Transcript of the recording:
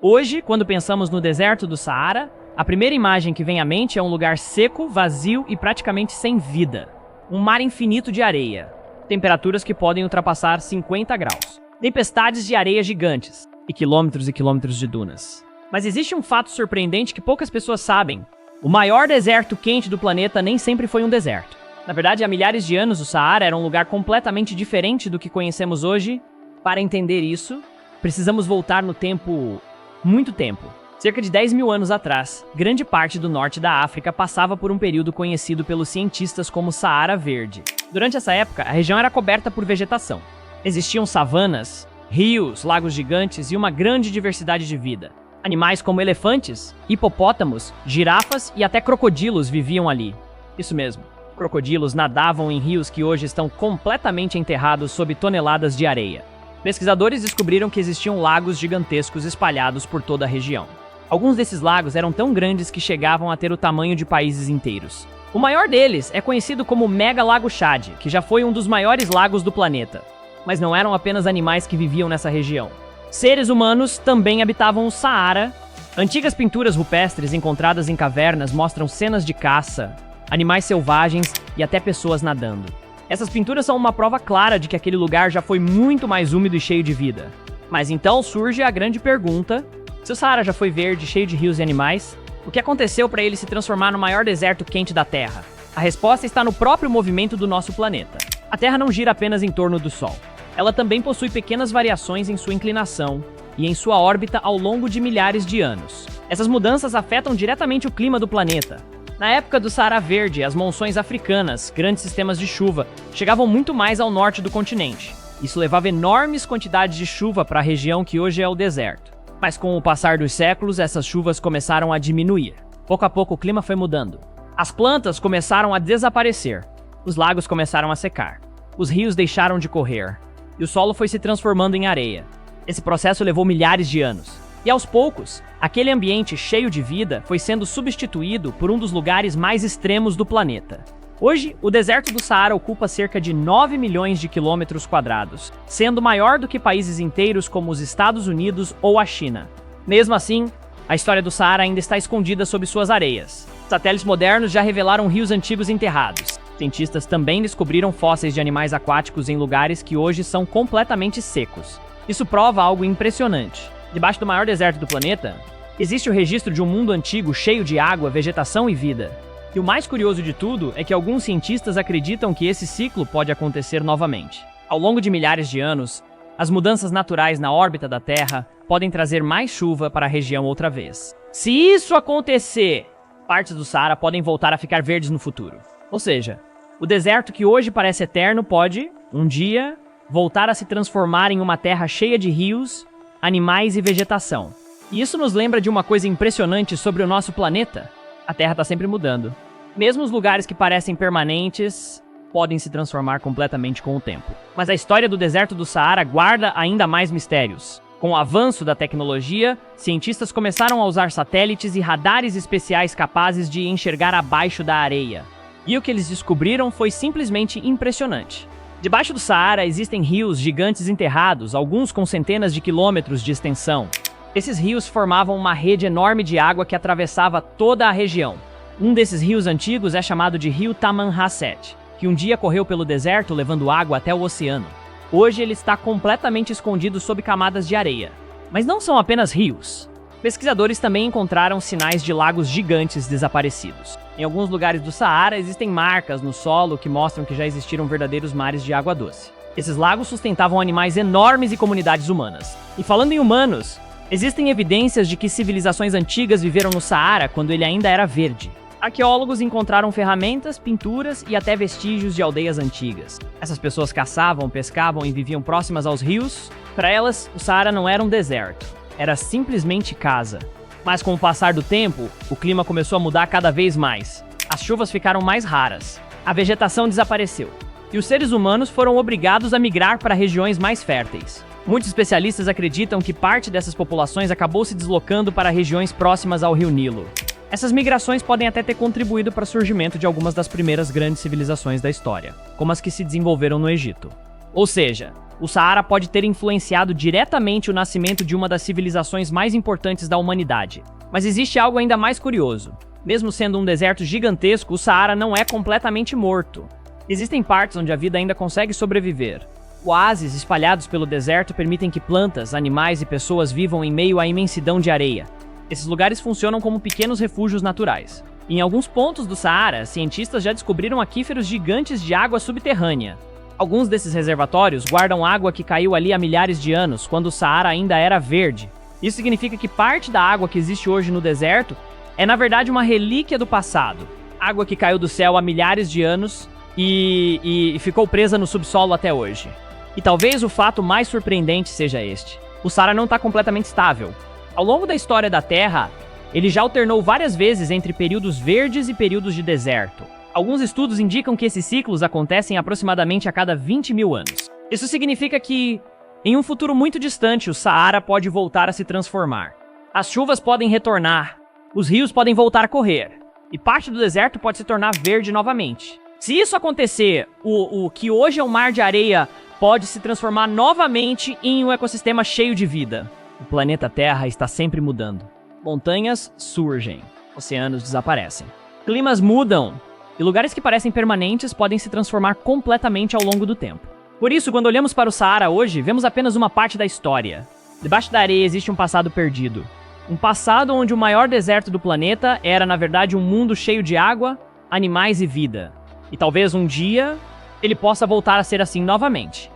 Hoje, quando pensamos no deserto do Saara, a primeira imagem que vem à mente é um lugar seco, vazio e praticamente sem vida. Um mar infinito de areia, temperaturas que podem ultrapassar 50 graus, tempestades de areia gigantes e quilômetros de dunas. Mas existe um fato surpreendente que poucas pessoas sabem. O maior deserto quente do planeta nem sempre foi um deserto. Na verdade, há milhares de anos, o Saara era um lugar completamente diferente do que conhecemos hoje. Para entender isso, precisamos voltar no tempo, muito tempo. Cerca de 10 mil anos atrás, grande parte do norte da África passava por um período conhecido pelos cientistas como Saara Verde. Durante essa época, a região era coberta por vegetação. Existiam savanas, rios, lagos gigantes e uma grande diversidade de vida. Animais como elefantes, hipopótamos, girafas e até crocodilos viviam ali. Isso mesmo, crocodilos nadavam em rios que hoje estão completamente enterrados sob toneladas de areia. Pesquisadores descobriram que existiam lagos gigantescos espalhados por toda a região. Alguns desses lagos eram tão grandes que chegavam a ter o tamanho de países inteiros. O maior deles é conhecido como Mega Lago Chad, que já foi um dos maiores lagos do planeta. Mas não eram apenas animais que viviam nessa região. Seres humanos também habitavam o Saara. Antigas pinturas rupestres encontradas em cavernas mostram cenas de caça, animais selvagens e até pessoas nadando. Essas pinturas são uma prova clara de que aquele lugar já foi muito mais úmido e cheio de vida. Mas então surge a grande pergunta: se o Saara já foi verde, cheio de rios e animais, o que aconteceu para ele se transformar no maior deserto quente da Terra? A resposta está no próprio movimento do nosso planeta. A Terra não gira apenas em torno do Sol. Ela também possui pequenas variações em sua inclinação e em sua órbita ao longo de milhares de anos. Essas mudanças afetam diretamente o clima do planeta. Na época do Saara Verde, as monções africanas, grandes sistemas de chuva, chegavam muito mais ao norte do continente. Isso levava enormes quantidades de chuva para a região que hoje é o deserto. Mas com o passar dos séculos, essas chuvas começaram a diminuir. Pouco a pouco o clima foi mudando. As plantas começaram a desaparecer. Os lagos começaram a secar. Os rios deixaram de correr. E o solo foi se transformando em areia. Esse processo levou milhares de anos. E aos poucos, aquele ambiente cheio de vida foi sendo substituído por um dos lugares mais extremos do planeta. Hoje, o deserto do Saara ocupa cerca de 9 milhões de quilômetros quadrados, sendo maior do que países inteiros como os Estados Unidos ou a China. Mesmo assim, a história do Saara ainda está escondida sob suas areias. Satélites modernos já revelaram rios antigos enterrados. Cientistas também descobriram fósseis de animais aquáticos em lugares que hoje são completamente secos. Isso prova algo impressionante. Debaixo do maior deserto do planeta, existe o registro de um mundo antigo cheio de água, vegetação e vida. E o mais curioso de tudo é que alguns cientistas acreditam que esse ciclo pode acontecer novamente. Ao longo de milhares de anos, as mudanças naturais na órbita da Terra podem trazer mais chuva para a região outra vez. Se isso acontecer, partes do Saara podem voltar a ficar verdes no futuro. Ou seja, o deserto que hoje parece eterno pode, um dia, voltar a se transformar em uma terra cheia de rios, animais e vegetação. E isso nos lembra de uma coisa impressionante sobre o nosso planeta. A Terra está sempre mudando. Mesmo os lugares que parecem permanentes podem se transformar completamente com o tempo. Mas a história do deserto do Saara guarda ainda mais mistérios. Com o avanço da tecnologia, cientistas começaram a usar satélites e radares especiais capazes de enxergar abaixo da areia. E o que eles descobriram foi simplesmente impressionante. Debaixo do Saara existem rios gigantes enterrados, alguns com centenas de quilômetros de extensão. Esses rios formavam uma rede enorme de água que atravessava toda a região. Um desses rios antigos é chamado de Rio Tamanrasset, que um dia correu pelo deserto levando água até o oceano. Hoje ele está completamente escondido sob camadas de areia. Mas não são apenas rios. Pesquisadores também encontraram sinais de lagos gigantes desaparecidos. Em alguns lugares do Saara existem marcas no solo que mostram que já existiram verdadeiros mares de água doce. Esses lagos sustentavam animais enormes e comunidades humanas. E falando em humanos, existem evidências de que civilizações antigas viveram no Saara quando ele ainda era verde. Arqueólogos encontraram ferramentas, pinturas e até vestígios de aldeias antigas. Essas pessoas caçavam, pescavam e viviam próximas aos rios. Para elas, o Saara não era um deserto, era simplesmente casa. Mas com o passar do tempo, o clima começou a mudar cada vez mais. As chuvas ficaram mais raras, a vegetação desapareceu, e os seres humanos foram obrigados a migrar para regiões mais férteis. Muitos especialistas acreditam que parte dessas populações acabou se deslocando para regiões próximas ao rio Nilo. Essas migrações podem até ter contribuído para o surgimento de algumas das primeiras grandes civilizações da história, como as que se desenvolveram no Egito. Ou seja, o Saara pode ter influenciado diretamente o nascimento de uma das civilizações mais importantes da humanidade. Mas existe algo ainda mais curioso. Mesmo sendo um deserto gigantesco, o Saara não é completamente morto. Existem partes onde a vida ainda consegue sobreviver. Oásis espalhados pelo deserto permitem que plantas, animais e pessoas vivam em meio à imensidão de areia. Esses lugares funcionam como pequenos refúgios naturais. Em alguns pontos do Saara, cientistas já descobriram aquíferos gigantes de água subterrânea. Alguns desses reservatórios guardam água que caiu ali há milhares de anos, quando o Saara ainda era verde. Isso significa que parte da água que existe hoje no deserto é, na verdade, uma relíquia do passado. Água que caiu do céu há milhares de anos e ficou presa no subsolo até hoje. E talvez o fato mais surpreendente seja este. O Saara não está completamente estável. Ao longo da história da Terra, ele já alternou várias vezes entre períodos verdes e períodos de deserto. Alguns estudos indicam que esses ciclos acontecem aproximadamente a cada 20 mil anos. Isso significa que, em um futuro muito distante, o Saara pode voltar a se transformar. As chuvas podem retornar, os rios podem voltar a correr, e parte do deserto pode se tornar verde novamente. Se isso acontecer, o que hoje é um mar de areia pode se transformar novamente em um ecossistema cheio de vida. O planeta Terra está sempre mudando. Montanhas surgem, oceanos desaparecem. Climas mudam, e lugares que parecem permanentes podem se transformar completamente ao longo do tempo. Por isso, quando olhamos para o Saara hoje, vemos apenas uma parte da história. Debaixo da areia existe um passado perdido. Um passado onde o maior deserto do planeta era, na verdade, um mundo cheio de água, animais e vida. E talvez um dia ele possa voltar a ser assim novamente.